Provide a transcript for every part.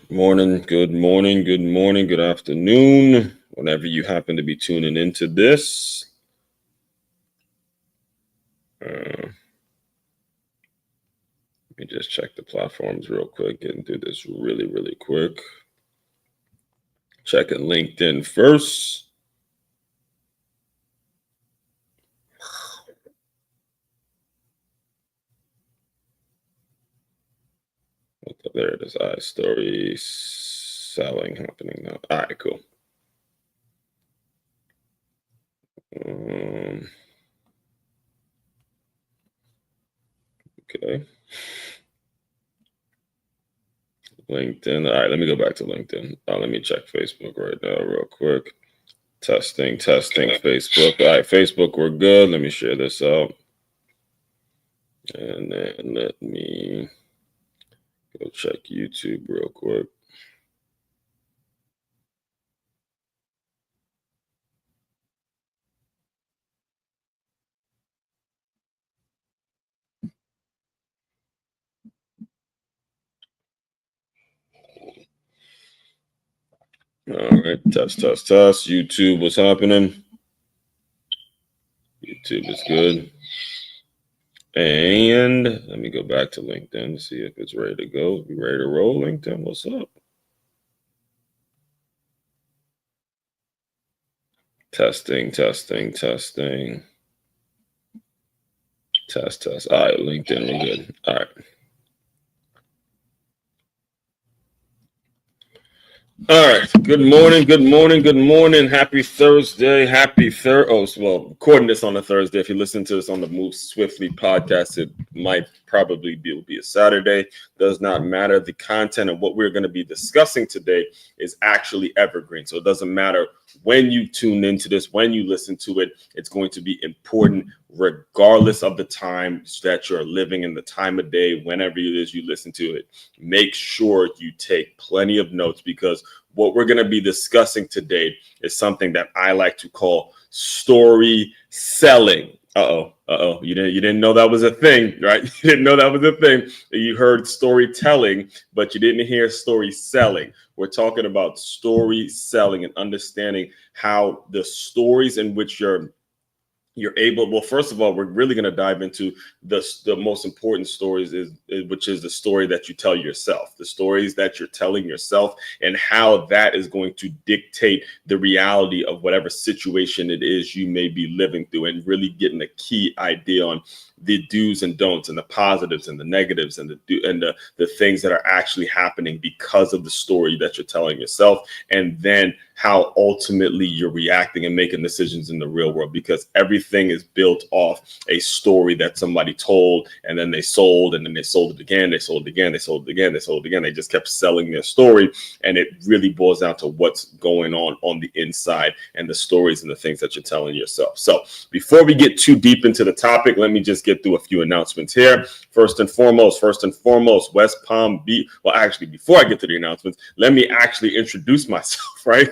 Morning, good morning, good morning, good afternoon, whenever you happen to be tuning into this. Let me just check the platforms real quick and do this really quick. Checking LinkedIn first. There it is. All right, story selling happening now. All right, cool. Okay. LinkedIn. All right, let me go back to LinkedIn. Let me check Facebook right now, real quick. Testing, Facebook. All right, Facebook, we're good. Let me share this out. And then let me go check YouTube real quick. All right, test. YouTube, what's happening? YouTube is good. And let me go back to LinkedIn to see if it's ready to go. We ready to roll, LinkedIn? What's up? Testing. Test. All right, LinkedIn, we're good. All right. All right. Good morning. Happy Thursday. Recording this on a Thursday. If you listen to this on the Move Swiftly podcast, it might probably be a Saturday. Does not matter. The content of what we're going to be discussing today is actually evergreen. So it doesn't matter when you tune into this, when you listen to it, it's going to be important regardless of the time that you're living in, the time of day, whenever it is you listen to it. Make sure you take plenty of notes, because what we're going to be discussing today is something that I like to call story selling. You didn't know that was a thing, right? You didn't know that was a thing. You heard storytelling, but you didn't hear story selling. We're talking about story selling and understanding how the stories in which you're able. Well, first of all, we're really going to dive into the most important stories, which is the story that you tell yourself, the stories that you're telling yourself, and how that is going to dictate the reality of whatever situation it is you may be living through, and really getting a key idea on the do's and don'ts, and the positives and the negatives, and the things that are actually happening because of the story that you're telling yourself, and then how ultimately you're reacting and making decisions in the real world, because everything is built off a story that somebody told, and then they sold, and then they sold it again, they sold it again, they sold it again, they sold it again. They just kept selling their story, and it really boils down to what's going on the inside, and the stories and the things that you're telling yourself. So before we get too deep into the topic, let me just get through a few announcements here. First and foremost, West Palm Beach. Well, actually, before I get to the announcements, let me actually introduce myself, right?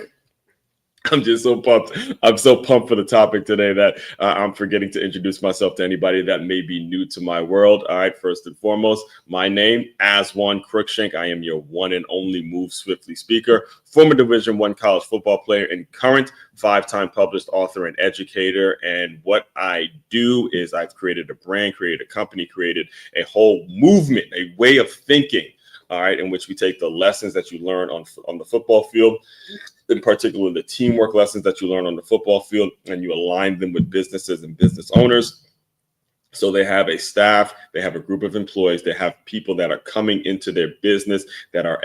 I'm just so pumped. I'm so pumped for the topic today that I'm forgetting to introduce myself to anybody that may be new to my world. All right, first and foremost, my name, Aswan Crookshank. I am your one and only Move Swiftly speaker, former Division I college football player, and current 5-time published author and educator. And what I do is I've created a brand, created a company, created a whole movement, a way of thinking, all right, in which we take the lessons that you learn on the football field, in particular the teamwork lessons that you learn on the football field, and you align them with businesses and business owners. So they have a staff, they have a group of employees, they have people that are coming into their business that are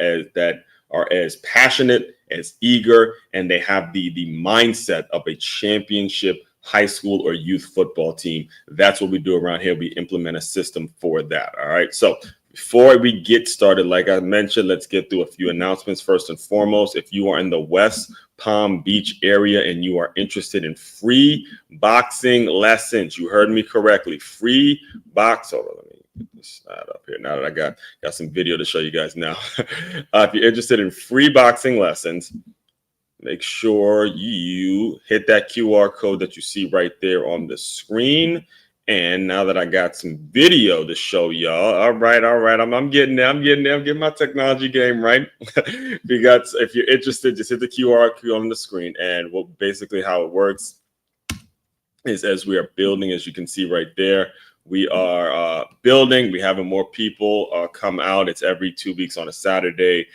as passionate, as eager, and they have the mindset of a championship high school or youth football team. That's what we do around here. We implement a system for that. All right. So before we get started, like I mentioned, let's get through a few announcements. First and foremost, if you are in the West Palm Beach area and you are interested in free boxing lessons, you heard me correctly. Free box. Hold on, let me get this slide up here. Now that I got some video to show you guys now. If you're interested in free boxing lessons, make sure you hit that QR code that you see right there on the screen, And now that I got some video to show y'all, all right, I'm getting there. I'm getting my technology game right. Because if you're interested, just hit the QR code on the screen. And what basically how it works is as we are building, as you can see right there, we are building. We having more people come out. It's every 2 weeks on a Saturday.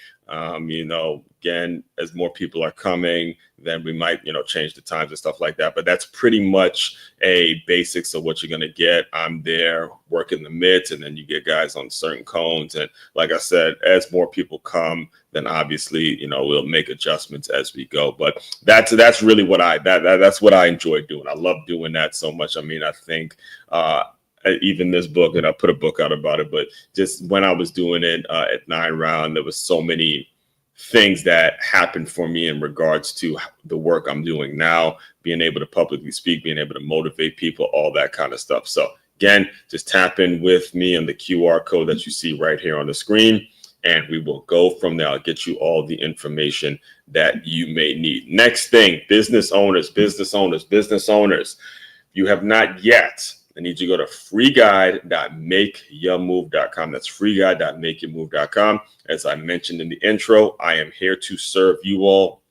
Again, as more people are coming, then we might, change the times and stuff like that. But that's pretty much a basics of what you're going to get. I'm there working the mitts, and then you get guys on certain cones. And like I said, as more people come, then obviously, we'll make adjustments as we go. But that's really what that's what I enjoy doing. I love doing that so much. I mean, I think even this book, and I put a book out about it, but just when I was doing it at 9 Round, there was so many things that happened for me in regards to the work I'm doing now, being able to publicly speak, being able to motivate people, all that kind of stuff. So again, just tap in with me on the QR code that you see right here on the screen, and we will go from there. I'll get you all the information that you may need. Next thing, business owners. You have not yet, I need you to go to freeguide.makeyourmove.com. That's freeguide.makeyourmove.com. As I mentioned in the intro, I am here to serve you all.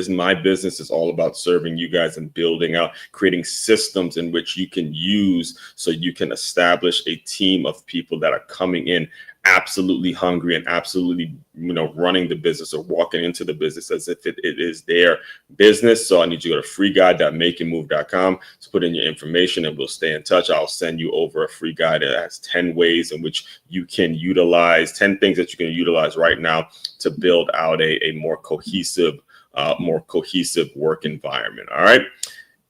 My business is all about serving you guys and building out, creating systems in which you can use so you can establish a team of people that are coming in absolutely hungry and absolutely, running the business or walking into the business as if it is their business. So I need you to go to freeguide.makeyourmove.com to put in your information, and we'll stay in touch. I'll send you over a free guide that has 10 ways in which you can utilize, 10 things that you can utilize right now to build out a more cohesive work environment. All right.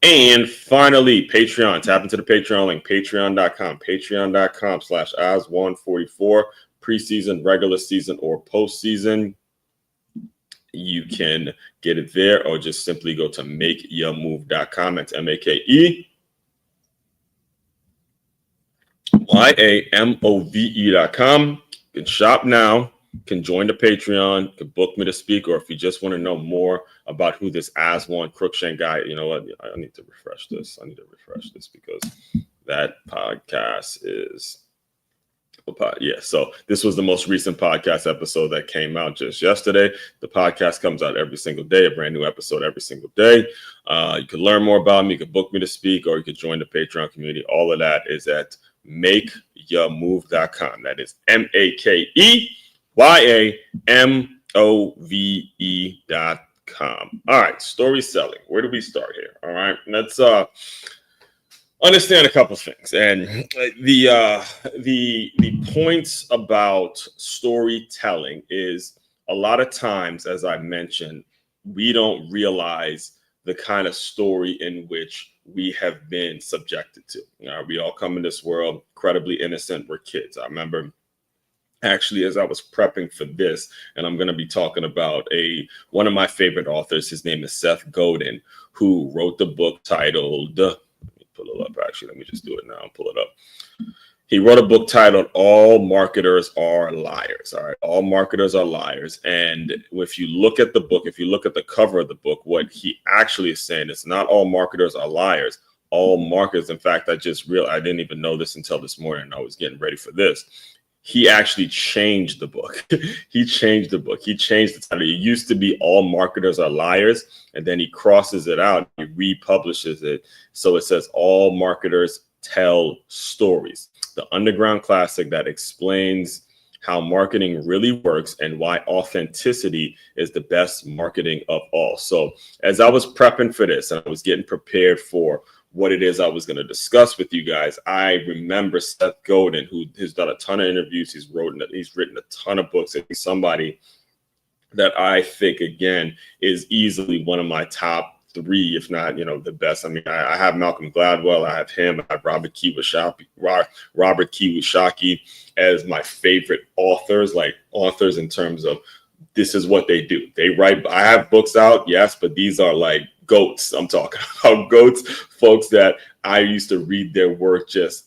And finally, Patreon. Tap into the Patreon link, patreon.com/as144, preseason, regular season, or postseason. You can get it there, or just simply go to makeyourmove.com. That's MakeYamove.com. You can shop now. Can join the Patreon, can book me to speak, or if you just want to know more about who this Aswan Cruikshank guy, you know what? I need to refresh this. Because that podcast is, so this was the most recent podcast episode that came out just yesterday. The podcast comes out every single day, a brand new episode every single day. You can learn more about me, you can book me to speak, or you can join the Patreon community. All of that is at makeyourmove.com. That is MakeYamove.com. All right, story selling. Where do we start here? All right, let's understand a couple things. And the points about storytelling is a lot of times, as I mentioned, we don't realize the kind of story in which we have been subjected to. We all come in this world incredibly innocent. We're kids. I remember actually, as I was prepping for this, and I'm going to be talking about one of my favorite authors. His name is Seth Godin, who wrote the book titled, let me pull it up. Actually, let me just do it now and pull it up. He wrote a book titled All Marketers Are Liars. All right. All marketers are liars. And if you look at the book, if you look at the cover of the book, what he actually is saying is not all marketers are liars. All marketers. In fact, I didn't even know this until this morning. I was getting ready for this. He actually changed the book. He changed the title. It used to be All Marketers Are Liars, and then he crosses it out. He republishes it. So it says All Marketers Tell Stories, the underground classic that explains how marketing really works and why authenticity is the best marketing of all. So as I was prepping for this and I was getting prepared for what it is I was going to discuss with you guys, I remember Seth Godin, who has done a ton of interviews. He's written a ton of books. And he's somebody that I think, again, is easily one of my top 3, if not, the best. I mean, I have Malcolm Gladwell. I have him. I have Robert Kiyosaki as my favorite authors in terms of this is what they do. They write. I have books out, yes, but these are like goats. I'm talking about goats, folks that I used to read their work, just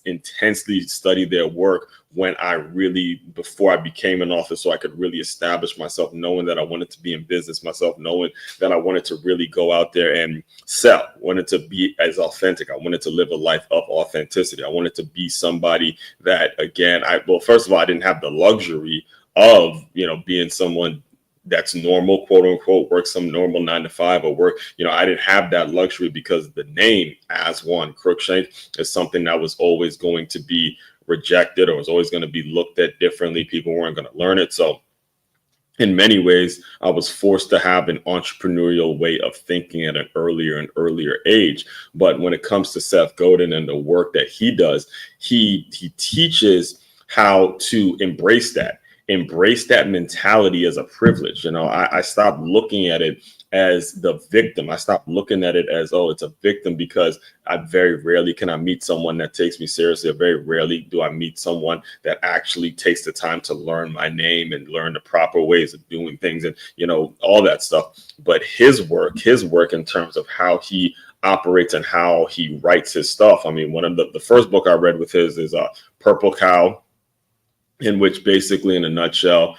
intensely study their work when I really, before I became an author, so I could really establish myself, knowing that I wanted to be in business myself, knowing that I wanted to really go out there and sell, wanted to be as authentic. I wanted to live a life of authenticity. I wanted to be somebody that, again, first of all, I didn't have the luxury of, being someone that's normal, quote unquote, work some normal 9 to 5 or work. I didn't have that luxury because the name As One Crookshank is something that was always going to be rejected, or was always going to be looked at differently. People weren't going to learn it. So in many ways, I was forced to have an entrepreneurial way of thinking at an earlier and earlier age. But when it comes to Seth Godin and the work that he does, he teaches how to embrace that mentality as a privilege. I stopped looking at it as the victim. I stopped looking at it as, oh, it's a victim, because I very rarely can I meet someone that takes me seriously. Or very rarely do I meet someone that actually takes the time to learn my name and learn the proper ways of doing things and, all that stuff. But his work in terms of how he operates and how he writes his stuff. I mean, one of the first book I read with his is Purple Cow, in which basically, in a nutshell,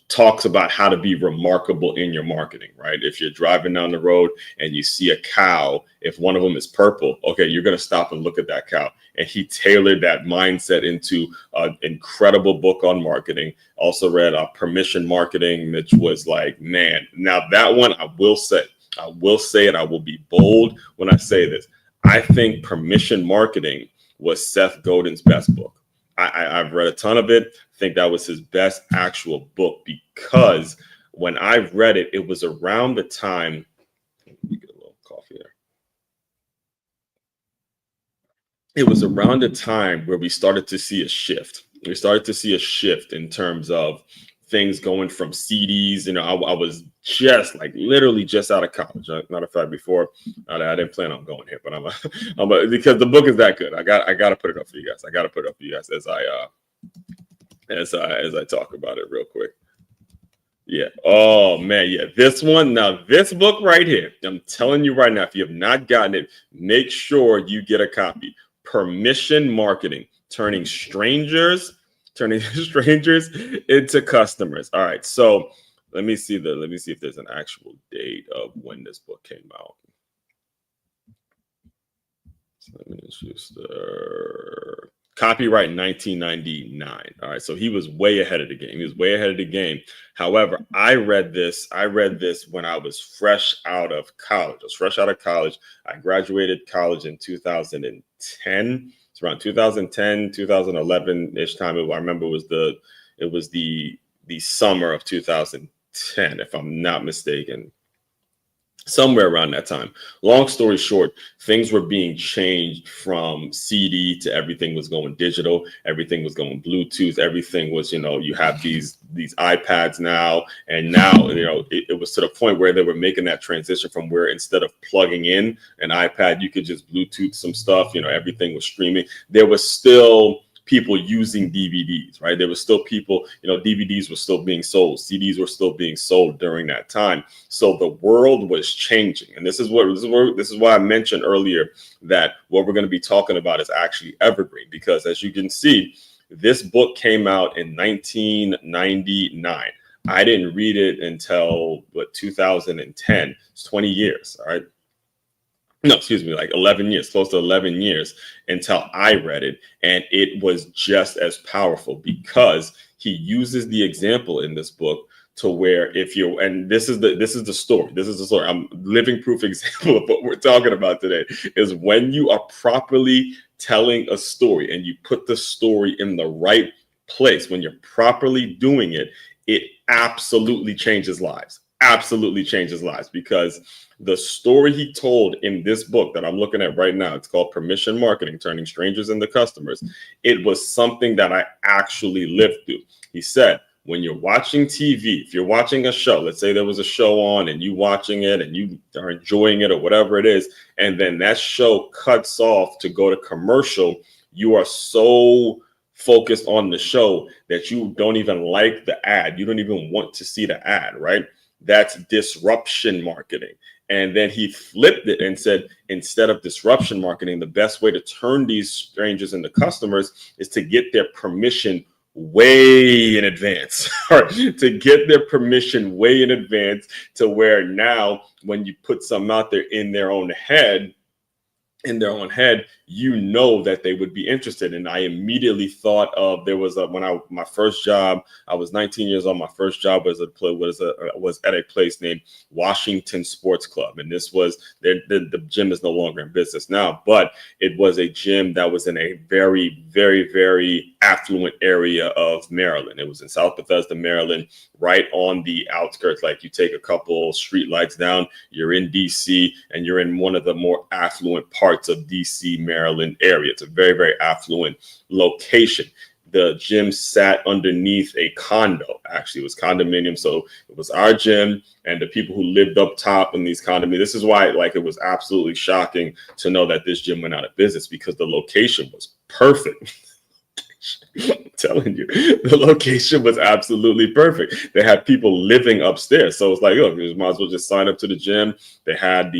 talks about how to be remarkable in your marketing, right? If you're driving down the road and you see a cow, if one of them is purple, okay, you're going to stop and look at that cow. And he tailored that mindset into an incredible book on marketing. Also read Permission Marketing, which was like, man, now that one, I will say it, I will be bold when I say this. I think Permission Marketing was Seth Godin's best book. I've read a ton of it. I think that was his best actual book, because when I read it, it was around the time. Let me get a little coffee there. It was around the time where we started to see a shift. We started to see a shift in terms of things going from CDs. I was literally just out of college. Matter of fact, before I didn't plan on going here, but because the book is that good. I got to put it up for you guys. I got to put it up for you guys as I talk about it real quick. Yeah. Oh man. Yeah. This book right here. I'm telling you right now, if you have not gotten it, make sure you get a copy. Permission Marketing: Turning Strangers into Customers. All right. So let me see if there's an actual date of when this book came out. So let me just copyright 1999. All right. So he was way ahead of the game. However, I read this when I was fresh out of college. I graduated college in 2010. It's around 2010, 2011-ish time. I remember it was the summer of 2010, if I'm not mistaken. Somewhere around that time. Long story short, things were being changed from CD to everything was going digital. Everything was going Bluetooth. Everything was, you have these iPads now. And now, it was to the point where they were making that transition from where instead of plugging in an iPad, you could just Bluetooth some stuff. Everything was streaming. There was still people using DVDs, right? There were still people, DVDs were still being sold. CDs were still being sold during that time. So the world was changing. And this is why I mentioned earlier that what we're going to be talking about is actually evergreen, because as you can see, this book came out in 1999. I didn't read it until 2010. It's 20 years. All right. No, excuse me, like 11 years, close to 11 years until I read it. And it was just as powerful, because he uses the example in this book to where this is the story. I'm living proof example of what we're talking about today, is when you are properly telling a story and you put the story in the right place, when you're properly doing it, it absolutely changes lives. Because the story he told in this book that I'm looking at right now, it's called Permission Marketing: Turning Strangers into Customers. It was something that I actually lived through. He said, when you're watching TV, if you're watching a show, let's say there was a show on and you watching it and you are enjoying it or whatever it is, and then that show cuts off to go to commercial, you are so focused on the show that you don't even like the ad. You don't even want to see the ad, right? That's disruption marketing. And then he flipped it and said, instead of disruption marketing, the best way to turn these strangers into customers is to get their permission way in advance, or to get their permission way in advance, to where now when you put something out there in their own head, you know that they would be interested. And I immediately thought of, there was my first job, I was 19 years old. My first job was at a place named Washington Sports Club. And this was, the gym is no longer in business now, but it was a gym that was in a very, very, very affluent area of Maryland. It was in South Bethesda, Maryland, right on the outskirts. Like, you take a couple street lights down, you're in DC, and you're in one of the more affluent parts of DC, Maryland area. It's a very, very affluent location. The gym sat underneath a condo. Actually, it was condominium. So it was our gym and the people who lived up top in these condominiums. This is why, like, it was absolutely shocking to know that this gym went out of business, because the location was perfect. I'm telling you, the location was absolutely perfect. They had people living upstairs. So it's like, look, you might as well just sign up to the gym. They had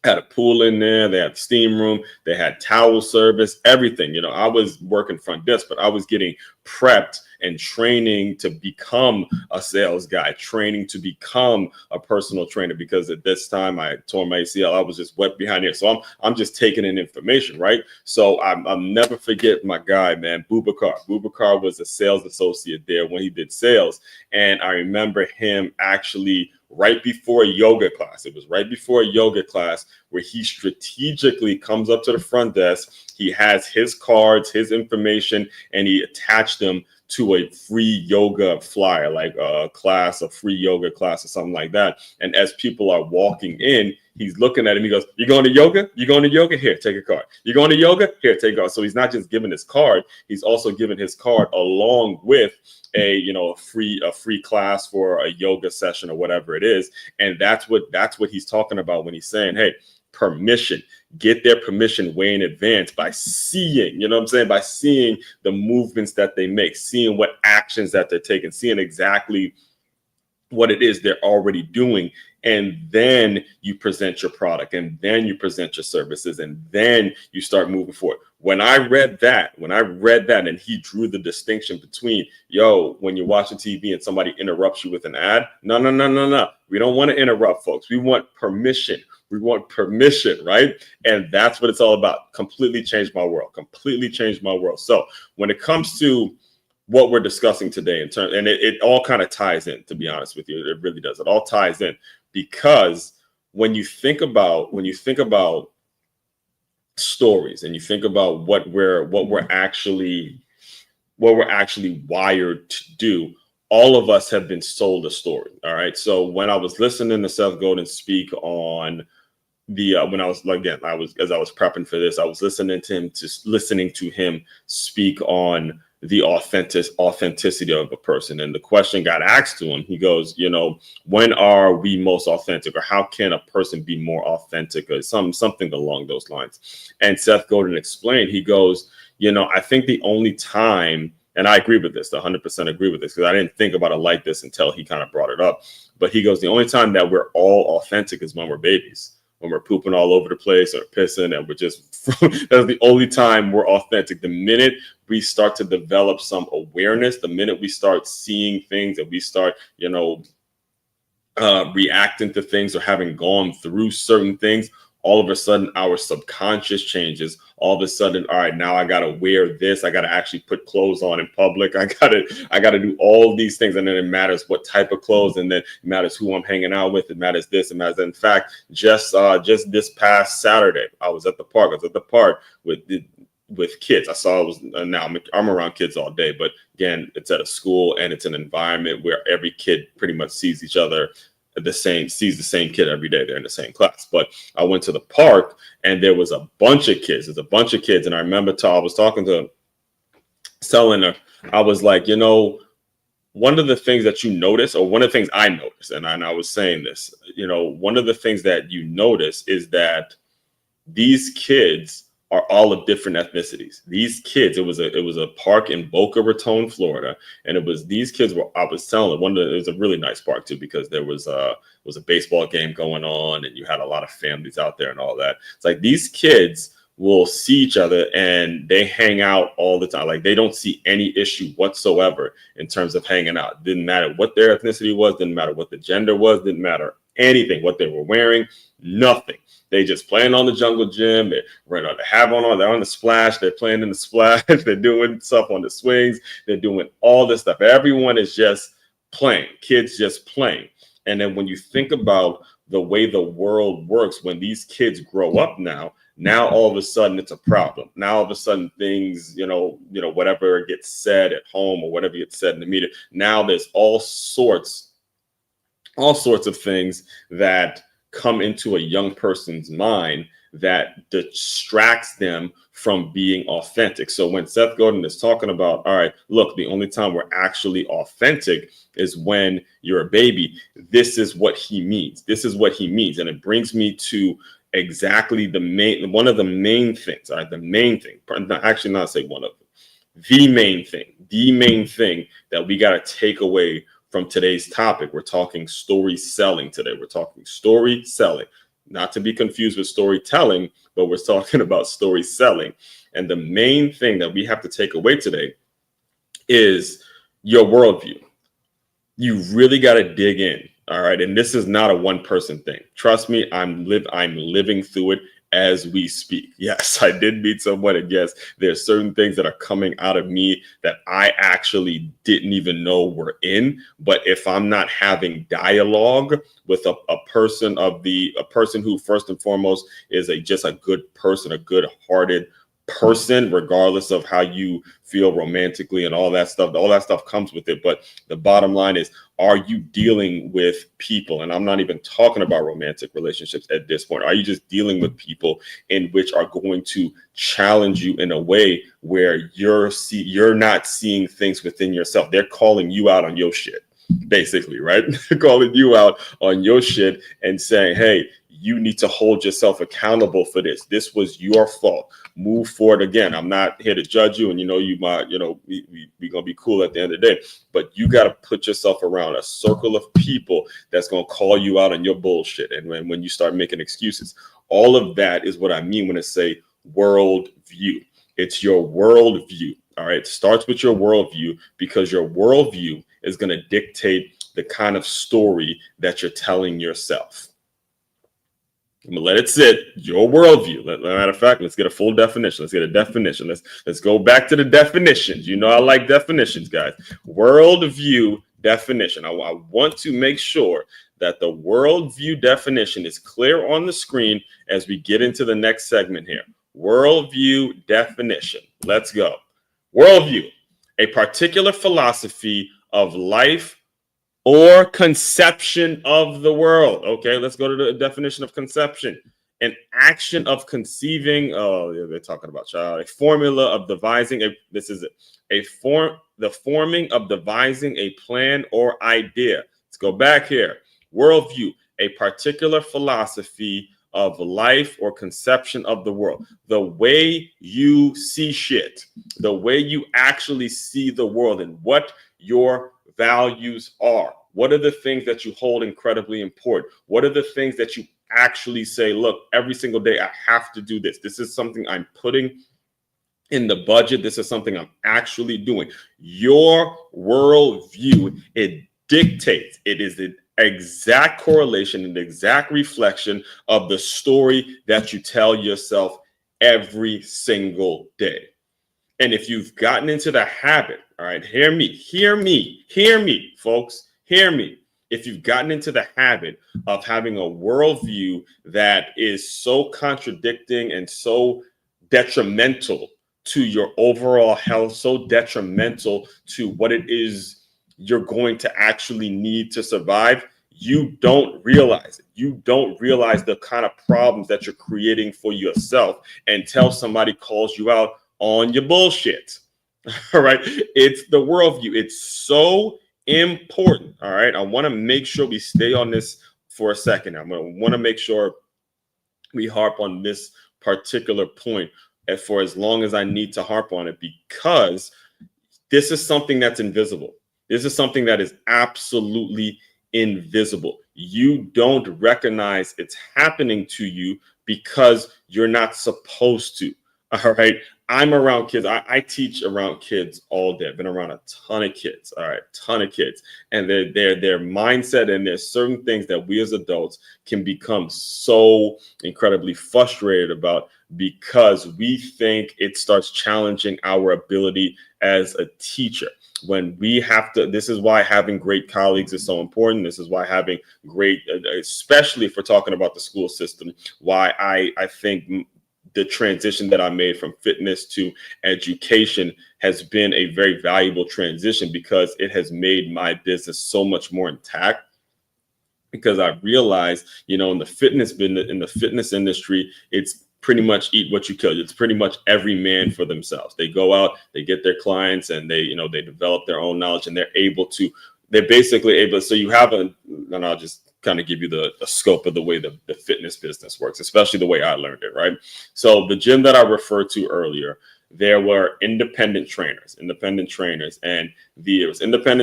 had a pool in there. They had the steam room. They had towel service, everything. You know, I was working front desk, but I was getting prepped and training to become a sales guy, training to become a personal trainer, because at this time I tore my ACL. I was just wet behind here. So I'm just taking in information, right? So I'll never forget my guy, man, Boubacar. Boubacar was a sales associate there when he did sales. And I remember him actually right before a yoga class. It was right before a yoga class where he strategically comes up to the front desk. He has his cards, his information, and he attached them to a free yoga flyer, like a free yoga class or something like that. And as people are walking in, he's looking at him. He goes, "You going to yoga? You going to yoga? Here, take a card. You going to yoga? Here, take a card." So he's not just giving his card. He's also giving his card along with a free class for a yoga session or whatever it is. And that's what he's talking about when he's saying, hey, permission. Get their permission way in advance by seeing, by seeing the movements that they make, seeing what actions that they're taking, seeing exactly what it is they're already doing. And then you present your product, and then you present your services, and then you start moving forward. When I read that, and he drew the distinction between, when you're watching TV and somebody interrupts you with an ad, no. We don't want to interrupt, folks. We want permission. We want permission, right? And that's what it's all about. Completely changed my world. So when it comes to what we're discussing today, and it all kind of ties in, to be honest with you, it really does. It all ties in, because when you think about stories, and you think about what we're actually wired to do, all of us have been sold a story. All right. So when I was listening to Seth Godin speak on as I was prepping for this, I was listening to him speak on the authenticity of a person. And the question got asked to him. He goes, when are we most authentic, or how can a person be more authentic, or something along those lines. And Seth Godin explained, he goes, I think the only time, and I agree with this, 100% agree with this, because I didn't think about it like this until he kind of brought it up. But he goes, the only time that we're all authentic is when we're babies, when we're pooping all over the place or pissing, and we're just, that's the only time we're authentic. The minute we start to develop some awareness, the minute we start seeing things, and we start, reacting to things, or having gone through certain things, all of a sudden our subconscious changes. All of a sudden, all right, now I got to wear this. I got to actually put clothes on in public. I got to do all these things. And then it matters what type of clothes, and then it matters who I'm hanging out with. It matters this, it matters that. In fact, just this past Saturday, I was at the park. With kids. I saw it was now I'm around kids all day, but again, it's at a school, and it's an environment where every kid pretty much sees each other sees the same kid every day. They're in the same class. But I went to the park, and there was a bunch of kids. And I remember I was talking to telling her, I was like, one of the things that you notice, or one of the things I noticed, and I was saying this, one of the things that you notice is that these kids are all of different ethnicities. These kids, it was a park in Boca Raton, Florida, and it was these kids were, I was telling it was a really nice park too, because there was a baseball game going on and you had a lot of families out there and all that. It's like these kids will see each other and they hang out all the time. Like they don't see any issue whatsoever in terms of hanging out. Didn't matter what their ethnicity was, didn't matter what the gender was, didn't matter anything, what they were wearing, nothing. They just playing on the jungle gym. They're on the splash. They're playing in the splash. They're doing stuff on the swings. They're doing all this stuff. Everyone is just playing. Kids just playing. And then when you think about the way the world works, when these kids grow up now all of a sudden it's a problem. Now all of a sudden things, whatever gets said at home or whatever gets said in the media, now there's all sorts of things that come into a young person's mind that distracts them from being authentic. So when Seth Godin is talking about, all right, look, the only time we're actually authentic is when you're a baby, this is what he means. This is what he means. And it brings me to exactly the main thing, the main thing that we got to take away from today's topic. We're talking story selling today. We're talking story selling, not to be confused with storytelling, but we're talking about story selling. And the main thing that we have to take away today is your worldview. You really got to dig in. All right. And this is not a one person thing. Trust me, I'm living through it as we speak. Yes, I did meet someone, and yes, there's certain things that are coming out of me that I actually didn't even know were in. But if I'm not having dialogue with a person who first and foremost is just a good person, a good-hearted person, regardless of how you feel romantically and all that stuff comes with it. But the bottom line is, are you dealing with people? And I'm not even talking about romantic relationships at this point. Are you just dealing with people in which are going to challenge you in a way where you're not seeing things within yourself? They're calling you out on your shit, basically, right? They're calling you out on your shit and saying, hey, you need to hold yourself accountable for this. This was your fault. Move forward. Again, I'm not here to judge you, and we gonna be cool at the end of the day. But you got to put yourself around a circle of people that's gonna call you out on your bullshit. And when you start making excuses, all of that is what I mean when I say world view. It's your world view. All right. It starts with your worldview, because your worldview is going to dictate the kind of story that you're telling yourself. I'm gonna let it sit. Your worldview. Matter of fact, let's get a full definition. Let's get a definition. Let's go back to the definitions. I like definitions, guys. Worldview definition. I want to make sure that the worldview definition is clear on the screen as we get into the next segment here. Worldview definition. Let's go. Worldview: a particular philosophy of life or conception of the world. Okay, let's go to the definition of conception. An action of conceiving. Oh, yeah, they're talking about child. A formula of devising. The forming of devising a plan or idea. Let's go back here. Worldview: a particular philosophy of life or conception of the world. The way you see shit, the way you actually see the world, and what your values are. What are the things that you hold incredibly important? What are the things that you actually say, look, every single day I have to do this. This is something I'm putting in the budget. This is something I'm actually doing. Your worldview, it dictates. It is the exact correlation and exact reflection of the story that you tell yourself every single day. And if you've gotten into the habit, all right, hear me, folks, hear me. If you've gotten into the habit of having a worldview that is so contradicting and so detrimental to your overall health, so detrimental to what it is you're going to actually need to survive, you don't realize it. You don't realize the kind of problems that you're creating for yourself until somebody calls you out on your bullshit. All right. It's the worldview. It's so important. All right. I want to make sure we stay on this for a second. I'm going to want to make sure we harp on this particular point for as long as I need to harp on it, because this is something that's invisible. This is something that is absolutely invisible. You don't recognize it's happening to you because you're not supposed to. All right. I'm around kids. I teach around kids all day. I've been around a ton of kids. All right. Ton of kids. And their mindset, and there's certain things that we as adults can become so incredibly frustrated about, because we think it starts challenging our ability as a teacher. When we have to, this is why having great colleagues is so important. This is why having great, especially if we're talking about the school system, why I think the transition that I made from fitness to education has been a very valuable transition, because it has made my business so much more intact. Because I realized, in the fitness business, in the fitness industry, it's pretty much eat what you kill. It's pretty much every man for themselves. They go out, they get their clients, and they develop their own knowledge, and they're basically able. So you have and I'll just kind of give you the scope of the way the fitness business works, especially the way I learned it, right? So the gym that I referred to earlier, there were independent trainers, and there's independent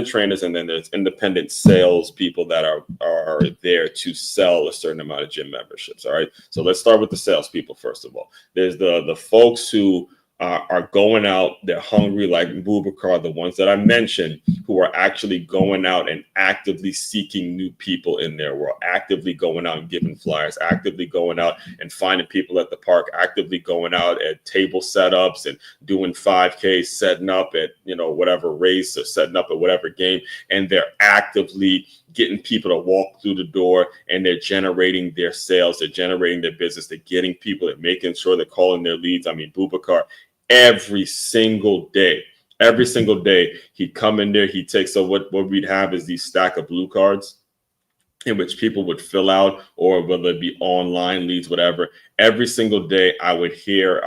trainers, and then there's independent sales people that are there to sell a certain amount of gym memberships. All right. So let's start with the sales people first of all. There's the folks who are going out, they're hungry, like Bubakar, the ones that I mentioned, who are actually going out and actively seeking new people in their world, actively going out and giving flyers, actively going out and finding people at the park, actively going out at table setups and doing 5Ks, setting up at, whatever race, or setting up at whatever game. And they're actively getting people to walk through the door, and they're generating their sales, they're generating their business, they're getting people, they're making sure they're calling their leads. I mean, Bubakar, every single day, he'd come in there, he'd take, so what we'd have is these stack of blue cards in which people would fill out, or whether it be online leads, whatever. Every single day I would hear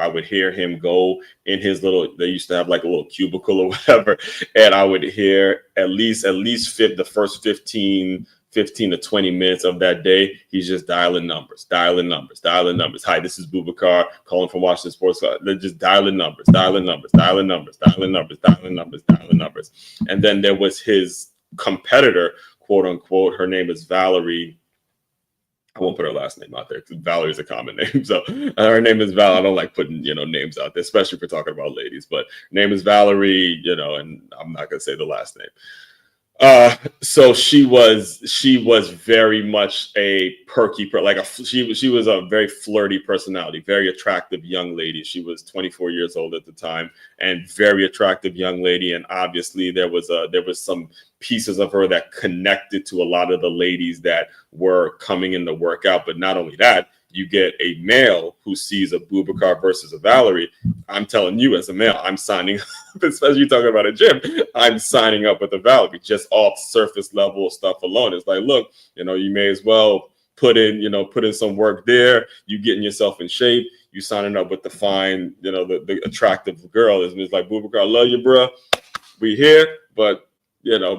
him go in his they used to have like a little cubicle or whatever. And I would hear at least the first 15 to 20 minutes of that day, he's just dialing numbers. Hi, this is Bubakar calling from Washington Sports Club. They're just dialing numbers. And then there was his competitor, quote unquote. Her name is Valerie. I won't put her last name out there because Valerie's a common name. So her name is Val. I don't like putting, names out there, especially if we're talking about ladies. But her name is Valerie, and I'm not going to say the last name. So she was very much a perky, she was a very flirty personality, very attractive young lady. She was 24 years old at the time, and very attractive young lady. And obviously there was some pieces of her that connected to a lot of the ladies that were coming in to work out. But not only that, you get a male who sees a Bubakar versus a Valerie. I'm telling you, as a male, I'm signing up, especially talking about a gym, I'm signing up with a Valerie, just off surface level stuff alone. It's like, look, you may as well put in some work there. You getting yourself in shape, you signing up with the fine, the attractive girl. It's like, Bubakar, I love you, bro. We here, but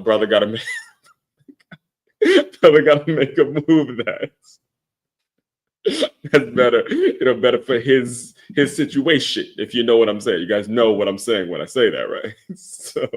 brother gotta make a move that's better, better for his situation, if you know what I'm saying. You guys know what I'm saying when I say that, right? So,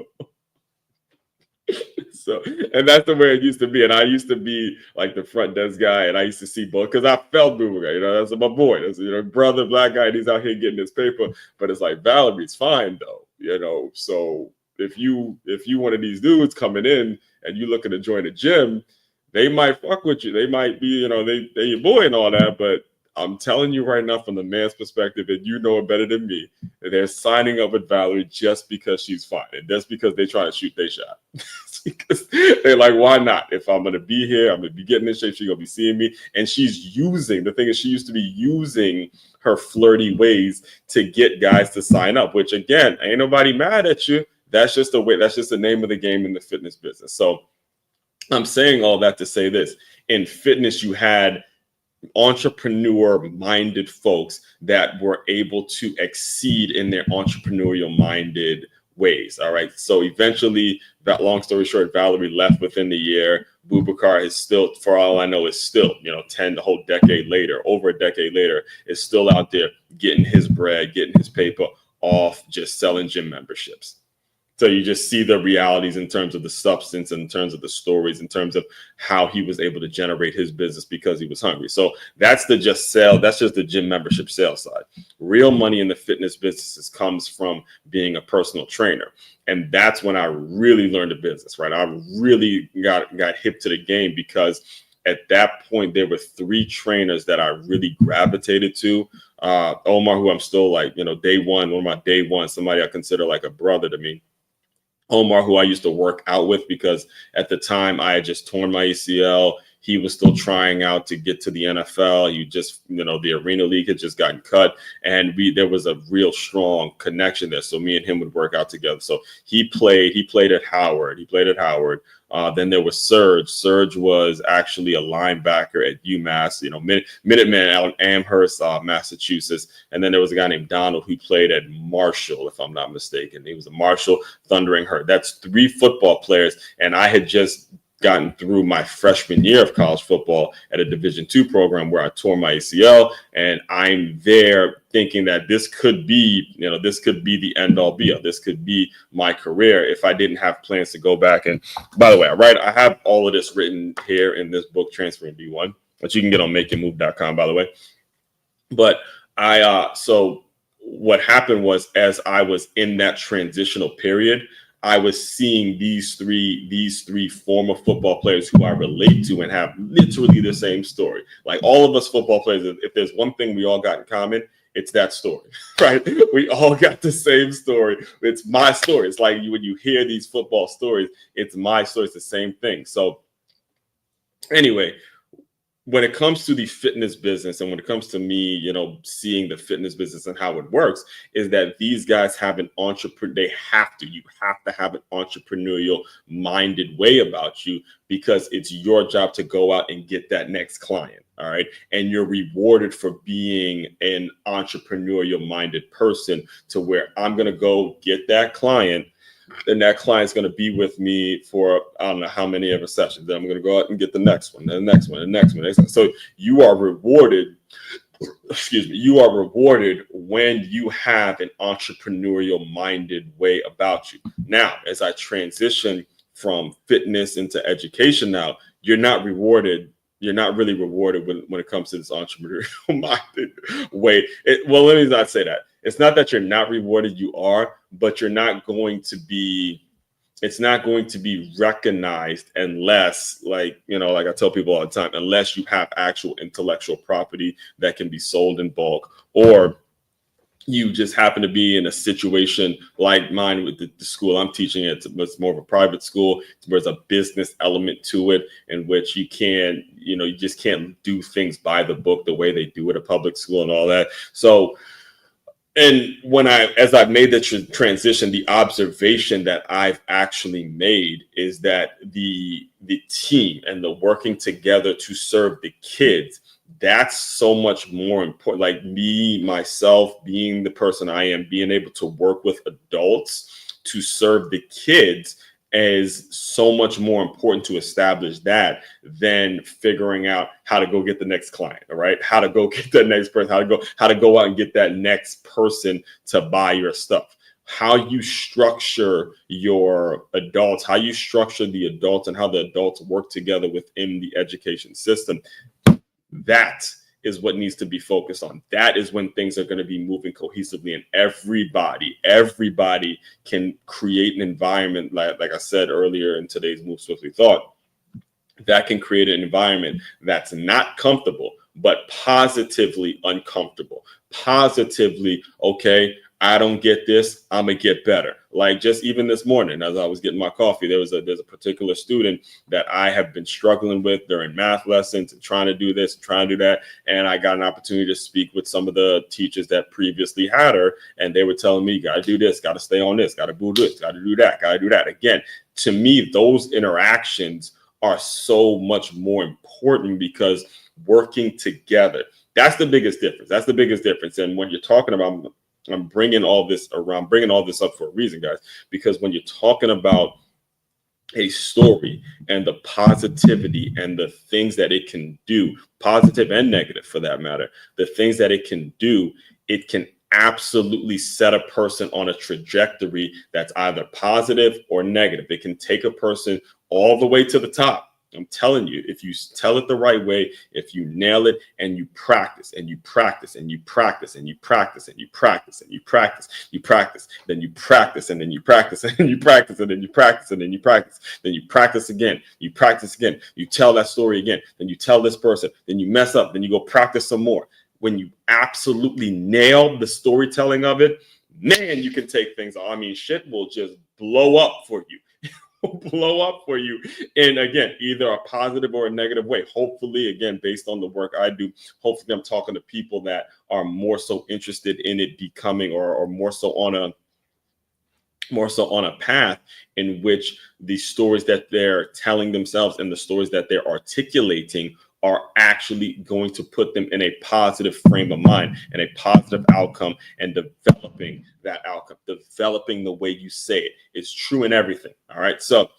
and that's the way it used to be. And I used to be like the front desk guy, and I used to see both, because I felt Boomerang, that's my boy. That's, brother, black guy, and he's out here getting his paper. But it's like, Valerie's fine though, So if you one of these dudes coming in and you looking to join a gym, they might fuck with you. They might be, they your boy and all that. But I'm telling you right now, from the man's perspective, and you know it better than me, they're signing up with Valerie just because she's fine, and just because they're trying to shoot their shot. Because they're like, why not? If I'm going to be here, I'm going to be getting in shape, she's going to be seeing me. And she's using, the thing is, she used to be using her flirty ways to get guys to sign up, which again, ain't nobody mad at you. That's just the way, that's just the name of the game in the fitness business. So I'm saying all that to say this: in fitness, you had entrepreneur-minded folks that were able to exceed in their entrepreneurial-minded ways. All right. So eventually, that long story short, Valerie left within the year. Boubacar is still, for all I know, is still, 10, the whole decade later, over a decade later, is still out there getting his bread, getting his paper off just selling gym memberships. So you just see the realities in terms of the substance, in terms of the stories, in terms of how he was able to generate his business because he was hungry. So that's just the gym membership sales side. Real money in the fitness businesses comes from being a personal trainer. And that's when I really learned the business, right? I really got hip to the game, because at that point, there were 3 trainers that I really gravitated to. Omar, who I'm still like, day one of my day one, somebody I consider like a brother to me. Omar, who I used to work out with, because at the time I had just torn my ACL. He was still trying out to get to the NFL. The Arena League had just gotten cut, and there was a real strong connection there. So me and him would work out together. So he played at Howard. Then there was Serge. Serge was actually a linebacker at UMass, Minuteman out in Amherst, Massachusetts. And then there was a guy named Donald who played at Marshall, if I'm not mistaken. He was a Marshall Thundering Herd. That's 3 football players. And I had just gotten through my freshman year of college football at a Division II program where I tore my ACL, and I'm there thinking that this could be the end all be all. This could be my career if I didn't have plans to go back. And by the way, I have all of this written here in this book, Transferring B1, that you can get on makeitmove.com, by the way. But so what happened was, as I was in that transitional period, I was seeing these three former football players who I relate to and have literally the same story. Like all of us football players, if there's one thing we all got in common, it's that story, right? We all got the same story. It's my story. It's like when you hear these football stories, it's my story. It's the same thing. So anyway, when it comes to the fitness business, and when it comes to me, seeing the fitness business and how it works, is that these guys have an you have to have an entrepreneurial minded way about you, because it's your job to go out and get that next client. All right. And you're rewarded for being an entrepreneurial minded person, to where I'm going to go get that client. And that client's going to be with me for I don't know how many ever sessions. Then I'm going to go out and get the next one, and the next one, and the next one. So you are rewarded. You are rewarded when you have an entrepreneurial minded way about you. Now, as I transition from fitness into education, now you're not rewarded. You're not really rewarded when it comes to this entrepreneurial minded way. Well, let me not say that. It's not that you're not rewarded, you are, but you're not going to be, it's not going to be recognized unless, like I tell people all the time, unless you have actual intellectual property that can be sold in bulk, or you just happen to be in a situation like mine with the school I'm teaching. It's more of a private school. There's a business element to it, in which you just can't do things by the book the way they do at a public school and all that. So, and as I've made the transition, the observation that I've actually made is that the team and the working together to serve the kids, that's so much more important. Like myself being the person I am, being able to work with adults to serve the kids is so much more important to establish that than figuring out how to go get the next client, all right? How to go get the next person, how to go out and get that next person to buy your stuff. How you structure your adults, how you structure the adults, and how the adults work together within the education system, that is what needs to be focused on. That is when things are going to be moving cohesively, and everybody can create an environment, like I said earlier in today's Move Swiftly Thought, that can create an environment that's not comfortable, but positively uncomfortable. Positively, okay, I don't get this, I'm gonna get better. Like just even this morning, as I was getting my coffee, there's a particular student that I have been struggling with during math lessons and trying to do this, trying to do that. And I got an opportunity to speak with some of the teachers that previously had her. And they were telling me, got to do this, got to stay on this, got to do this, got to do that, got to do that. Again, to me, those interactions are so much more important, because working together, that's the biggest difference. And when you're talking about I'm bringing all this around, bringing all this up for a reason, guys, because when you're talking about a story and the positivity and the things that it can do, positive and negative for that matter, the things that it can do, it can absolutely set a person on a trajectory that's either positive or negative. It can take a person all the way to the top. I'm telling you, if you tell it the right way, if you nail it and you practice and you practice and you practice and you practice and you practice and you practice, you practice, then you practice and then you practice and you practice and then you practice and then you practice, then you practice again, you practice again, you tell that story again, then you tell this person, then you mess up, then you go practice some more. When you absolutely nail the storytelling of it, man, you can take things. I mean, shit will just blow up for you. Blow up for you. And again, either a positive or a negative way. Hopefully, again, based on the work I do, hopefully I'm talking to people that are more so interested in it becoming or more so on a path in which the stories that they're telling themselves and the stories that they're articulating are actually going to put them in a positive frame of mind and a positive outcome, and developing that outcome, developing the way you say it. It's true in everything. All right. So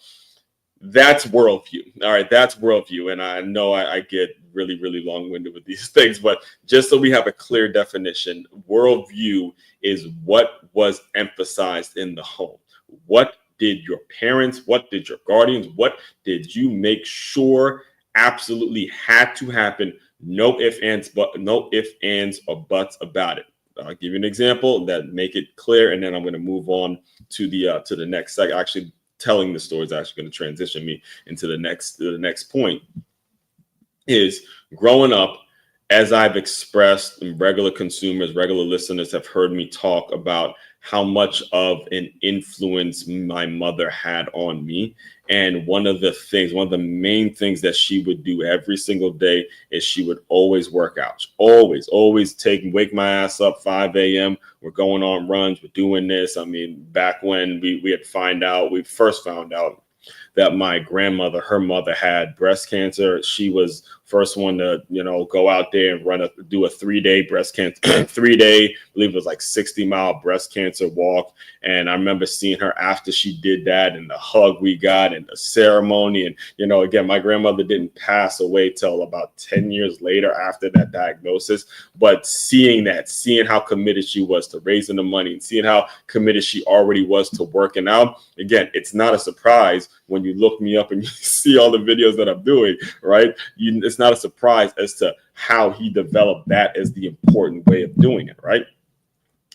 that's worldview. All right. That's worldview. And I know I get really, really long-winded with these things, but just so we have a clear definition, worldview is what was emphasized in the home. What did your parents, what did your guardians, what did you make sure absolutely had to happen? No ifs, ands, or buts about it. I'll give you an example that make it clear, and then I'm going to move on to the next segment. Actually, telling the story is actually going to transition me into the next point. Is growing up, as I've expressed, and regular consumers, regular listeners have heard me talk about how much of an influence my mother had on me. And one of the main things that she would do every single day is she would always work out. Always wake my ass up 5 a.m. We're going on runs. We're doing this. I mean, back when we first found out that my grandmother, her mother, had breast cancer. She was first one to, go out there and do a 3-day breast cancer, 3-day, I believe it was like 60-mile breast cancer walk. And I remember seeing her after she did that, and the hug we got and the ceremony. And, again, my grandmother didn't pass away till about 10 years later after that diagnosis. But seeing how committed she was to raising the money and seeing how committed she already was to working out, again, it's not a surprise when you look me up and you see all the videos that I'm doing, right? It's not a surprise as to how he developed that as the important way of doing it, right?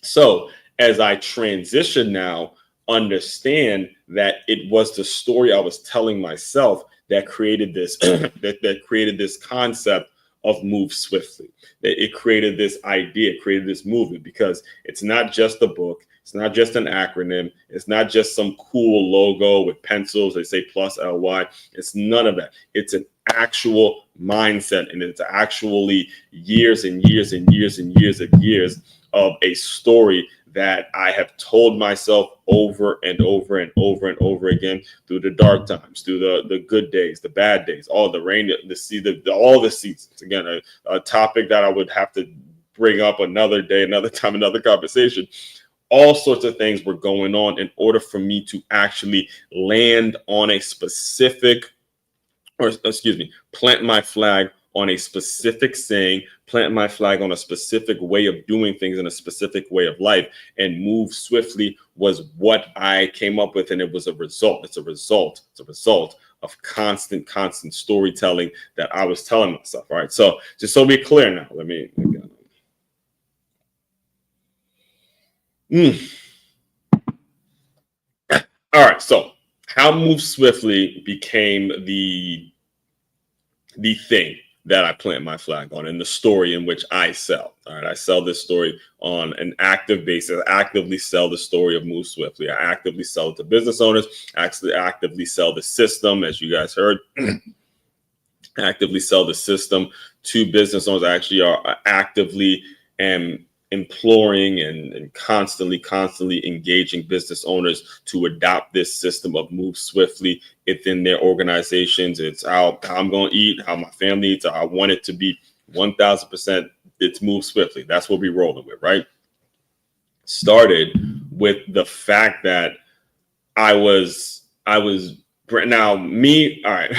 So as I transition now, understand that it was the story I was telling myself that created this that created this concept of move swiftly. That it created this idea, created this movement, because it's not just a book. It's not just an acronym. It's not just some cool logo with pencils. They say plus LY. It's none of that. It's an actual mindset, and it's actually years and years and years and years and years of a story that I have told myself over and over and over and over again through the dark times, through the good days, the bad days, all the rain, the sea, all the seasons. Again, a topic that I would have to bring up another day, another time, another conversation. All sorts of things were going on in order for me to actually land on a specific, plant my flag on a specific saying, plant my flag on a specific way of doing things in a specific way of life, and move swiftly was what I came up with. And it was a result. It's a result of constant storytelling that I was telling myself. All right. So just so we're clear now, let me All right, so how move swiftly became the thing that I plant my flag on, and the story in which I sell. All right, I sell this story on an active basis. I actively sell the story of move swiftly. I actively sell it to business owners. I actually actively sell the system, as you guys heard. Actively sell the system to business owners. I actually are actively imploring and constantly engaging business owners to adopt this system of move swiftly within their organizations. It's how I'm going to eat, how my family eats. I want it to be 1000%. It's move swiftly. That's what we're rolling with, right? started with the fact that I was now me. All right.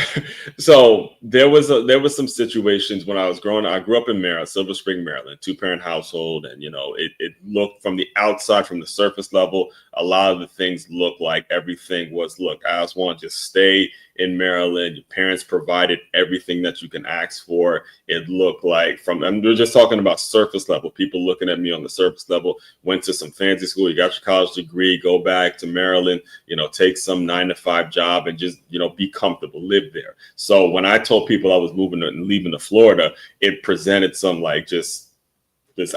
So there was some situations when I was growing up. I grew up in Maryland, Silver Spring, Maryland, 2-parent household. And, it looked from the outside, from the surface level, a lot of the things looked like everything was, look, I just want to just stay in Maryland. Your parents provided everything that you can ask for. It looked like we're just talking about surface level, people looking at me on the surface level, went to some fancy school, you got your college degree, go back to Maryland, take some 9-to-5 job and just, be comfortable, live there. So when I told people I was leaving to Florida, it presented some like just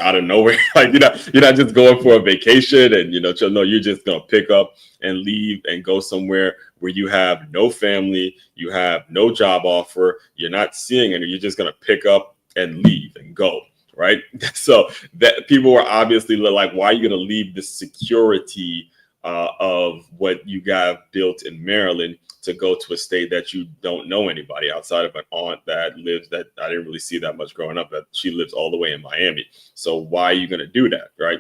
out of nowhere. Like you're not just going for a vacation and you're just gonna pick up and leave and go somewhere where you have no family, you have no job offer, you're not seeing any, you're just gonna pick up and leave and go, right? So that people were obviously like, why are you gonna leave the security of what you got built in Maryland to go to a state that you don't know anybody outside of an aunt that lives, that I didn't really see that much growing up, that she lives all the way in Miami. So why are you going to do that, right?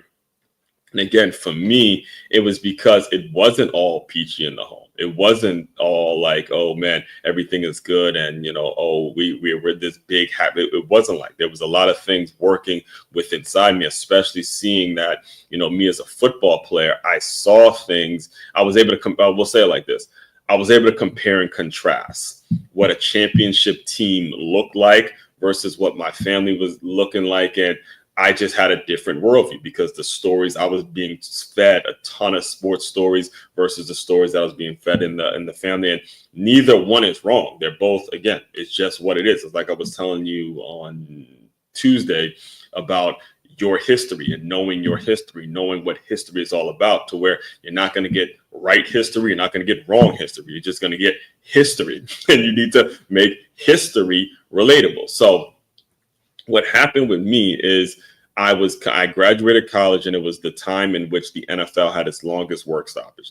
And again, for me, it was because it wasn't all peachy in the home. It wasn't all like, oh man, everything is good. And, we're this big habit. It wasn't like there was a lot of things working with inside me, especially seeing that, me as a football player, I saw things. I was able to, we'll say it like this. I was able to compare and contrast what a championship team looked like versus what my family was looking like. And I just had a different worldview because the stories I was being fed, a ton of sports stories versus the stories that I was being fed in the family. And neither one is wrong. They're both, again, it's just what it is. It's like I was telling you on Tuesday about your history and knowing your history, knowing what history is all about, to where you're not going to get right history, you're not going to get wrong history, you're just going to get history, and you need to make history relatable. So what happened with me is I graduated college, and it was the time in which the NFL had its longest work stoppage.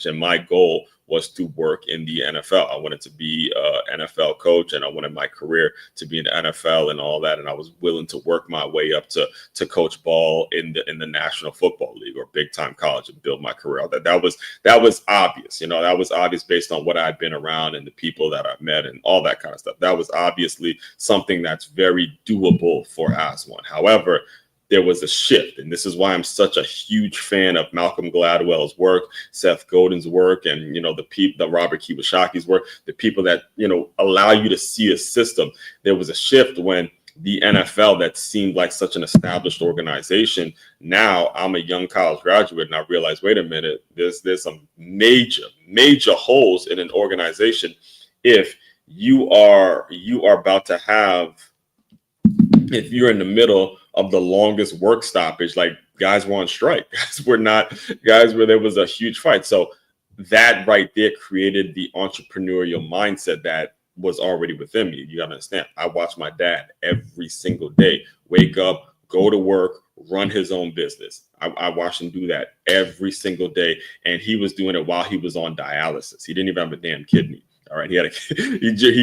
And my goal was to work in the NFL. I wanted to be an NFL coach, and I wanted my career to be in the NFL and all that. And I was willing to work my way up to coach ball in the National Football League or big time college and build my career out. That was obvious. That was obvious based on what I'd been around and the people that I've met and all that kind of stuff. That was obviously something that's very doable for Aswan. However, there was a shift. And this is why I'm such a huge fan of Malcolm Gladwell's work, Seth Godin's work, and, the Robert Kiyoshi's work, the people that, allow you to see a system. There was a shift when the NFL, that seemed like such an established organization. Now I'm a young college graduate and I realized, wait a minute, there's some major holes in an organization. If you are about to have, if you're in the middle of the longest work stoppage, like guys were on strike, guys where there was a huge fight. So that right there created the entrepreneurial mindset that was already within me. You gotta understand, I watched my dad every single day wake up, go to work, run his own business. I watched him do that every single day. And he was doing it while he was on dialysis. He didn't even have a damn kidney. All right, he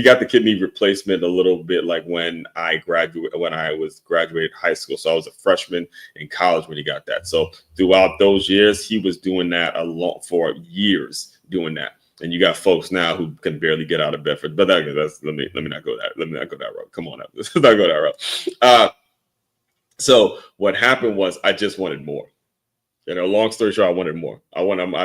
got the kidney replacement a little bit like when I was graduated high school. So I was a freshman in college when he got that. So throughout those years, he was doing that a lot for years, doing that. And you got folks now who can barely get out of bed but let me not go that road. Come on, let's not go that road. So what happened was I just wanted more. Long story short, I wanted more.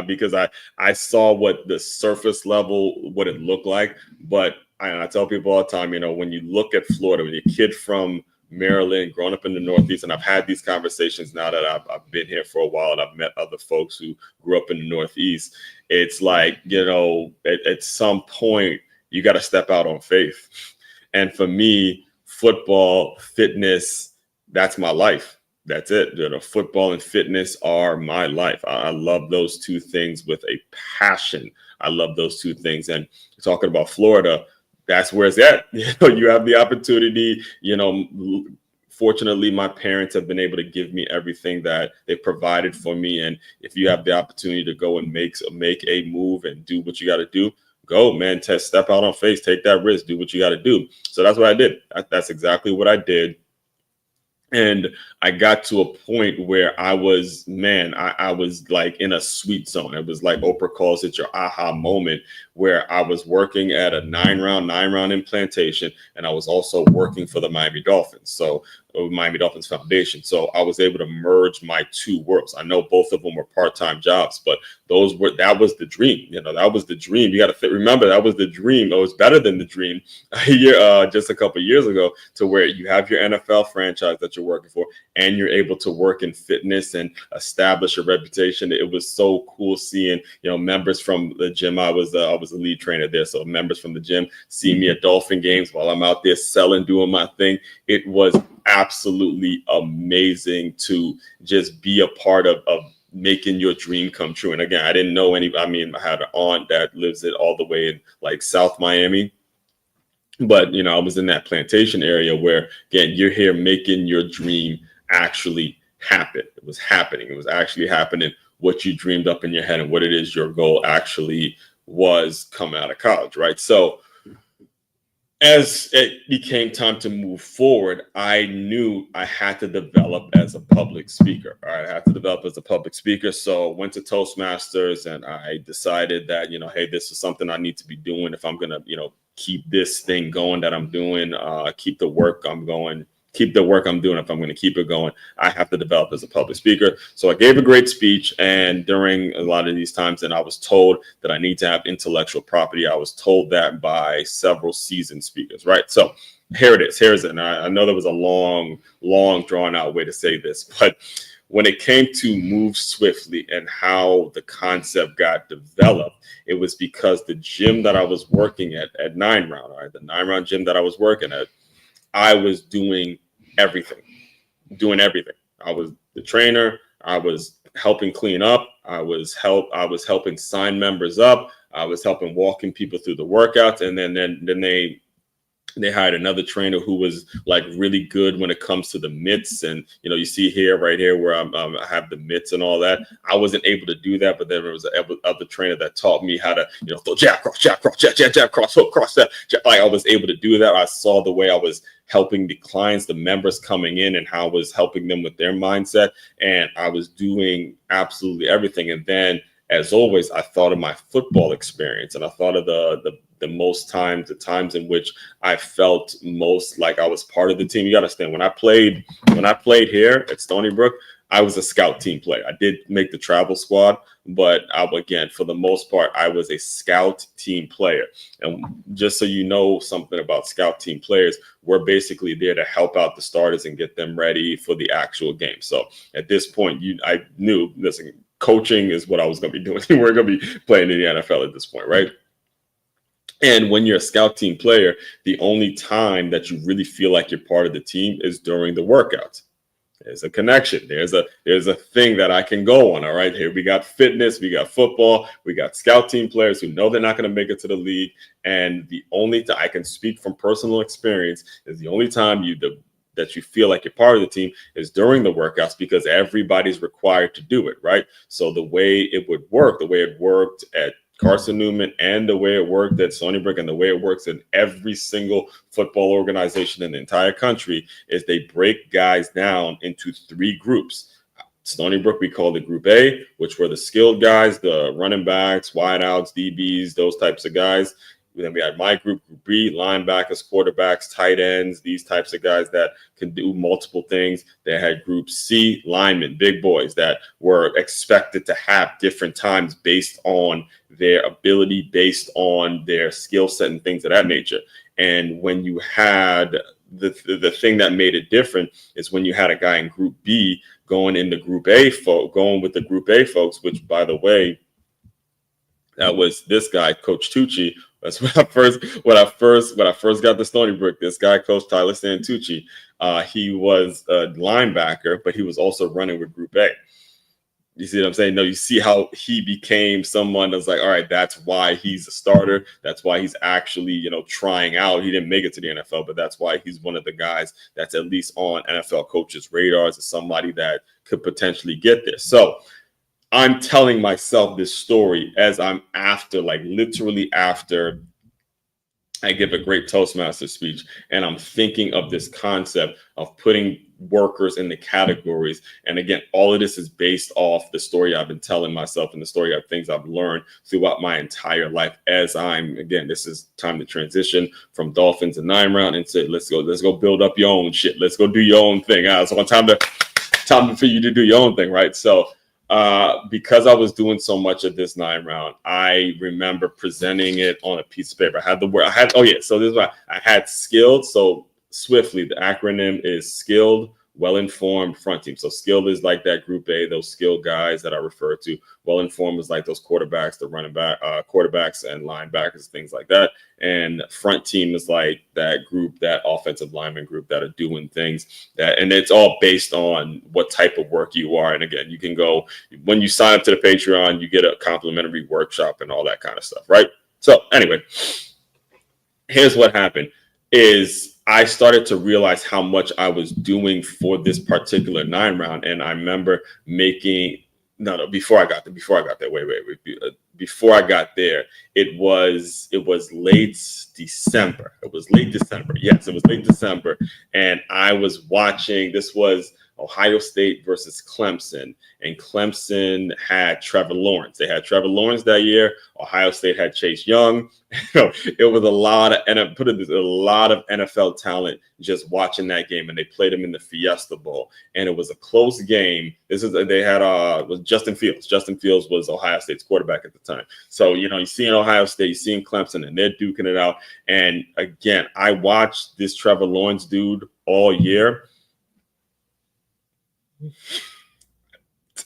Because I saw what the surface level, what it looked like. But I tell people all the time, when you look at Florida, when you're a kid from Maryland, growing up in the Northeast, and I've had these conversations now that I've been here for a while and I've met other folks who grew up in the Northeast. It's like, at some point, you got to step out on faith. And for me, football, fitness, that's my life. That's it. Football and fitness are my life. I love those two things with a passion. I love those two things. And talking about Florida, that's where it's at. You have the opportunity. Fortunately, my parents have been able to give me everything that they provided for me. And if you have the opportunity to go and make a move and do what you got to do, go, man. Step out on faith. Take that risk. Do what you got to do. So that's what I did. That's exactly what I did. And I got to a point where I was, I was like in a sweet zone. It was like Oprah calls it your aha moment, where I was working at a nine round implantation, and I was also working for the Miami Dolphins. So Miami Dolphins Foundation. So I was able to merge my two worlds. I know both of them were part-time jobs, but that was the dream. That was the dream. You got to remember, that was the dream. It was better than the dream just a couple of years ago, to where you have your NFL franchise that you're working for, and you're able to work in fitness and establish a reputation. It was so cool seeing, members from the gym. I was a lead trainer there. So members from the gym see me at Dolphin games while I'm out there selling, doing my thing. It was absolutely amazing to just be a part of making your dream come true. And again, I didn't know I had an aunt that lives all the way in like South Miami. But, I was in that plantation area where, again, you're here making your dream actually happen. It was happening. It was actually happening, what you dreamed up in your head and what it is your goal actually was coming out of college, right? So as it became time to move forward, I knew I had to develop as a public speaker. All right, I had to develop as a public speaker. So went to Toastmasters, and I decided that, hey, this is something I need to be doing if I'm going to, keep this thing going that I'm doing, keep the work I'm doing. If I'm going to keep it going, I have to develop as a public speaker. So I gave a great speech, and during a lot of these times, and I was told that I need to have intellectual property. I was told that by several seasoned speakers, right? So here it is. Here's it. And I know there was a long drawn out way to say this, but when it came to move swiftly and how the concept got developed, it was because the gym that I was working at 9 Round, all right, the 9 Round gym that I was working at, I was doing everything. I was the trainer. I was helping clean up. I was helping sign members up. I was helping walking people through the workouts. And then they hired another trainer who was like really good when it comes to the mitts. And, you see right here where I have the mitts and all that. I wasn't able to do that, but then there was another trainer that taught me how to, throw jab, cross, jab, cross, hook, cross, that. Like I was able to do that. I saw the way I was helping the clients, the members coming in, and how I was helping them with their mindset. And I was doing absolutely everything. And then, as always, I thought of my football experience, and I thought of the times in which I felt most like I was part of the team. You got to understand, when I played here at Stony Brook, I was a scout team player. I did make the travel squad, but again, for the most part, I was a scout team player. And just so you know something about scout team players, we're basically there to help out the starters and get them ready for the actual game. So at this point, I knew, listen, coaching is what I was going to be doing. We're going to be playing in the NFL at this point, right? And when you're a scout team player, the only time that you really feel like you're part of the team is during the workouts. There's a connection. There's a thing that I can go on. All right. Here we got fitness, we got football, we got scout team players who know they're not going to make it to the league. And the only time I can speak from personal experience is the only time that you feel like you're part of the team is during the workouts, because everybody's required to do it, right? So the way it worked at Carson Newman, and the way it worked at Stony Brook, and the way it works in every single football organization in the entire country, is they break guys down into 3 groups. Stony Brook, we called it Group A, which were the skilled guys, the running backs, wideouts, DBs, those types of guys. Then we had my group, Group B, linebackers, quarterbacks, tight ends, these types of guys that can do multiple things. They had Group C, linemen, big boys that were expected to have different times based on their ability, based on their skill set and things of that nature. And when you had the thing that made it different is when you had a guy in Group B going with the Group A folks, which, by the way, that was this guy, Coach Tucci. That's when I first got to Stony Brook. This guy, Coach Tyler Santucci, he was a linebacker, but he was also running with Group A. You see what I'm saying? No, you see how he became someone that's like, all right, that's why he's a starter. That's why he's actually, trying out. He didn't make it to the NFL, but that's why he's one of the guys that's at least on NFL coaches' radars as somebody that could potentially get there. So I'm telling myself this story as I'm literally after I give a great Toastmaster speech, and I'm thinking of this concept of putting workers in the categories. And again, all of this is based off the story I've been telling myself and the story of things I've learned throughout my entire life. As again, this is time to transition from Dolphins and 9-round and say, let's go build up your own shit. Let's go do your own thing. So time for you to do your own thing, right? So because I was doing so much of this 9-round, I remember presenting it on a piece of paper. I had the word. So this is why I had skilled. So swiftly, the acronym is skilled, well-informed front team. So skilled is like that group A, those skilled guys that I refer to. Well-informed is like those quarterbacks, the running back, quarterbacks and linebackers, things like that. And front team is like that group, that offensive lineman group that are doing things and it's all based on what type of work you are. And again, you can go, when you sign up to the Patreon, you get a complimentary workshop and all that kind of stuff, right? So anyway, here's what happened is I started to realize how much I was doing for this particular 9-round. And I remember before I got there, before I got there, it was late December. It was late December. Yes, it was late December. And I was watching, this was Ohio State versus Clemson, and Clemson had Trevor Lawrence. They had Trevor Lawrence that year. Ohio State had Chase Young. It was a lot of NFL talent just watching that game, and they played them in the Fiesta Bowl, and it was a close game. Was Justin Fields. Justin Fields was Ohio State's quarterback at the time. So you see in Ohio State, you see in Clemson, and they're duking it out. And again, I watched this Trevor Lawrence dude all year.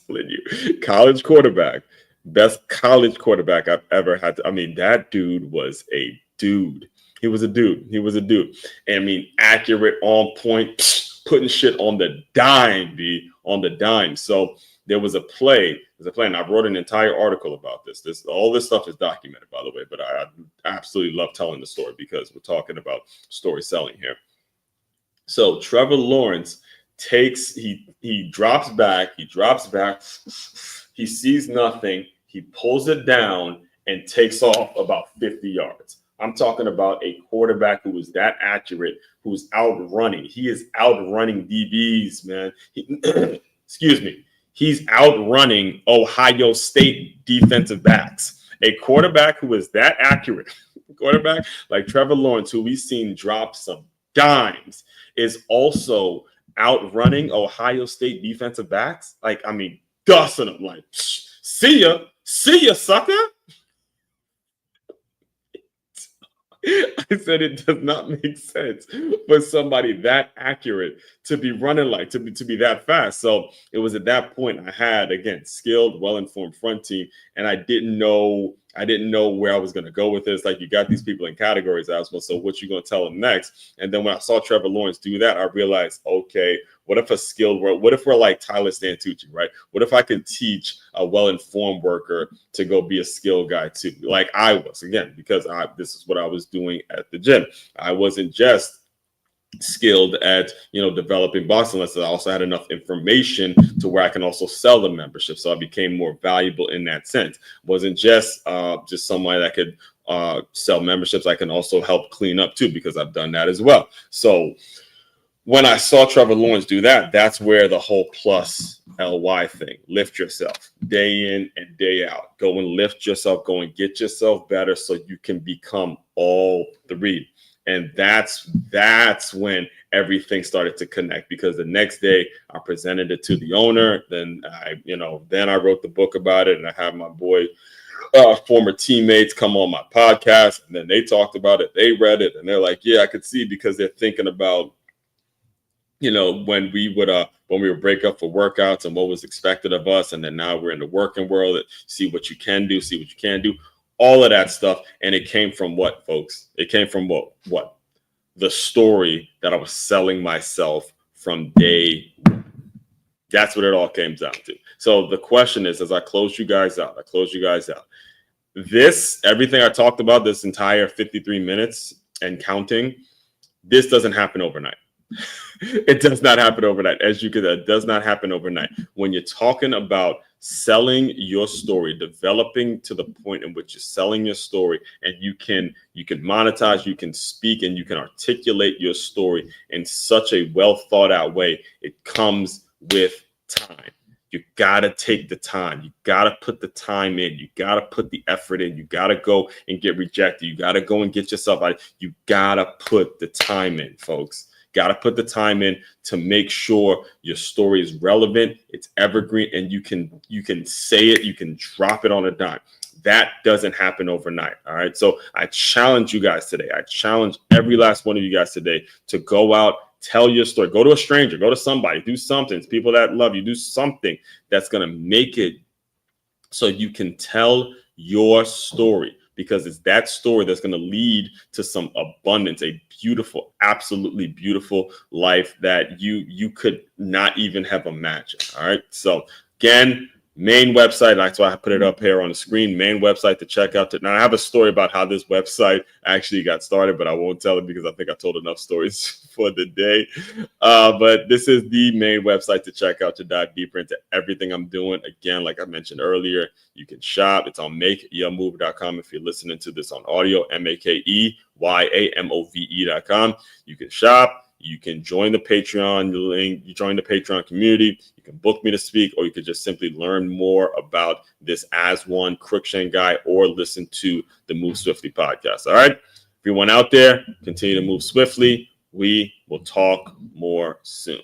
Telling you, college quarterback, best college quarterback I've ever had. That dude was a dude. He was a dude. And accurate, on point, putting shit on the dime, on the dime. So there was a play. And I wrote an entire article about this. All this stuff is documented, by the way, but I absolutely love telling the story because we're talking about story selling here. So Trevor Lawrence he drops back, he sees nothing, he pulls it down and takes off about 50 yards. I'm talking about a quarterback who was that accurate, who's outrunning. He is outrunning DBs, man. Excuse me. He's outrunning Ohio State defensive backs. A quarterback who is that accurate, quarterback like Trevor Lawrence, who we've seen drop some dimes, is also outrunning Ohio State defensive backs. Dusting them like, see ya, sucker. I said it does not make sense for somebody that accurate to be running to be that fast. So it was at that point I had, again, skilled, well-informed front team, and I didn't know where I was going to go with this. You got these people in categories, so what you going to tell them next? And then when I saw Trevor Lawrence do that, I realized, okay, what if we're like Tyler Stantucci, right? What if I could teach a well-informed worker to go be a skilled guy too, like I was, again, because this is what I was doing at the gym. I wasn't just skilled at developing boxing lessons. I also had enough information to where I can also sell the membership, so I became more valuable in that sense. Wasn't just somebody that could sell memberships. I can also help clean up too, because I've done that as well. So when I saw Trevor Lawrence do that, that's where the whole plus LY thing, lift yourself day in and day out. Go and lift yourself, go and get yourself better so you can become all three. And that's when everything started to connect, because the next day I presented it to the owner. Then I wrote the book about it, and I had my former teammates come on my podcast, and then they talked about it. They read it, and they're like, yeah, I could see, because they're thinking about, when we would break up for workouts and what was expected of us. And then now we're in the working world, see what you can do, see what you can do. All of that stuff. And it came from what, folks? It came from what? The story that I was selling myself from day one. That's what it all came down to. So the question is, as I close you guys out, everything I talked about, this entire 53 minutes and counting, this doesn't happen overnight. It does not happen overnight. It does not happen overnight. When you're talking about selling your story, developing to the point in which you're selling your story, and you can monetize, you can speak, and you can articulate your story in such a well thought out way. It comes with time. You gotta take the time. You gotta put the time in. You gotta put the effort in. You gotta go and get rejected. You gotta go and get yourself out. You gotta put the time in, folks. Got to put the time in to make sure your story is relevant, it's evergreen, and you can say it, you can drop it on a dime. That doesn't happen overnight. All right. So I challenge you guys today. I challenge every last one of you guys today to go out, tell your story, go to a stranger, go to somebody, do something. It's people that love you, do something that's going to make it so you can tell your story, because it's that story that's going to lead to some abundance, a beautiful, absolutely beautiful life that you could not even have imagined. All right. So again, main website, that's why I put it up here on the screen, main website to check out. Now, I have a story about how this website actually got started, but I won't tell it because I think I told enough stories for the day. But this is the main website to check out to dive deeper into everything I'm doing. Again, like I mentioned earlier, you can shop. It's on makeyourmove.com. If you're listening to this on audio, makeyaMove.com. You can shop. You can join the Patreon link. You join the Patreon community. You can book me to speak, or you could just simply learn more about this as one Cruikshank guy, or listen to the Move Swiftly podcast. All right. Everyone out there, continue to move swiftly. We will talk more soon.